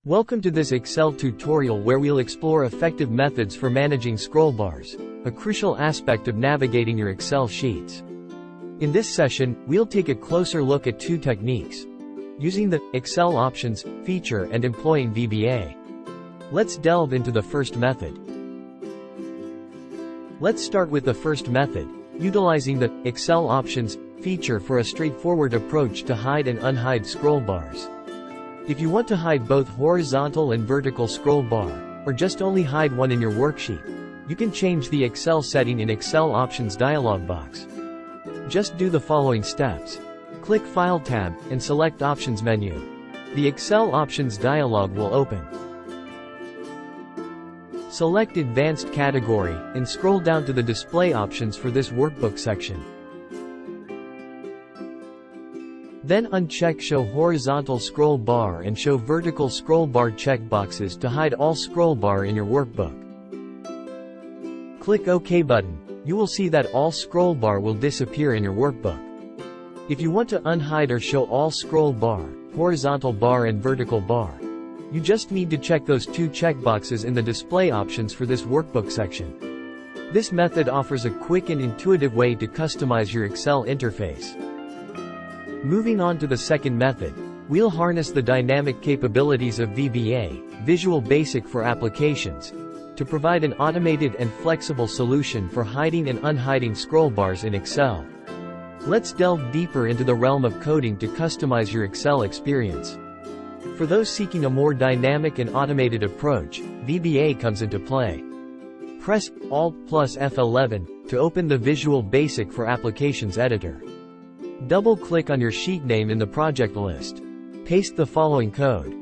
Welcome to this Excel tutorial where we'll explore effective methods for managing scroll bars, a crucial aspect of navigating your Excel sheets. In this session, we'll take a closer look at two techniques, using the Excel Options feature and employing VBA. Let's delve into the first method. Let's start with the first method, utilizing the Excel Options feature for a straightforward approach to hide and unhide scroll bars. If you want to hide both horizontal and vertical scroll bar, or just only hide one in your worksheet, you can change the Excel setting in Excel Options dialog box. Just do the following steps. Click File tab, and select Options menu. The Excel Options dialog will open. Select Advanced Category, and scroll down to the Display options for this workbook section. Then uncheck Show Horizontal Scroll Bar and Show Vertical Scroll Bar checkboxes to hide all scroll bar in your workbook. Click OK button. You will see that all scroll bar will disappear in your workbook. If you want to unhide or show all scroll bar, horizontal bar and vertical bar, you just need to check those two checkboxes in the display options for this workbook section. This method offers a quick and intuitive way to customize your Excel interface. Moving on to the second method, we'll harness the dynamic capabilities of VBA, Visual Basic for Applications, to provide an automated and flexible solution for hiding and unhiding scroll bars in Excel. Let's delve deeper into the realm of coding to customize your Excel experience. For those seeking a more dynamic and automated approach, VBA comes into play. Press Alt plus F11 to open the Visual Basic for Applications editor. Double-click on your sheet name in the project list. Paste the following code.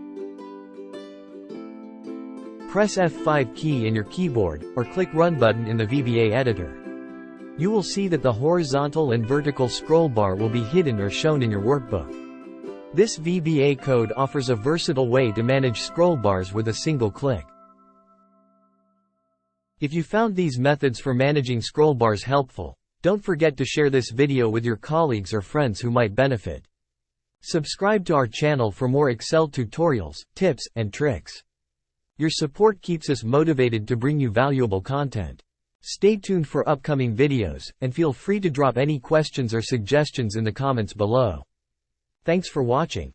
Press F5 key in your keyboard, or click Run button in the VBA editor. You will see that the horizontal and vertical scroll bar will be hidden or shown in your workbook. This VBA code offers a versatile way to manage scroll bars with a single click. If you found these methods for managing scroll bars helpful, don't forget to share this video with your colleagues or friends who might benefit. Subscribe to our channel for more Excel tutorials, tips, and tricks. Your support keeps us motivated to bring you valuable content. Stay tuned for upcoming videos, and feel free to drop any questions or suggestions in the comments below. Thanks for watching.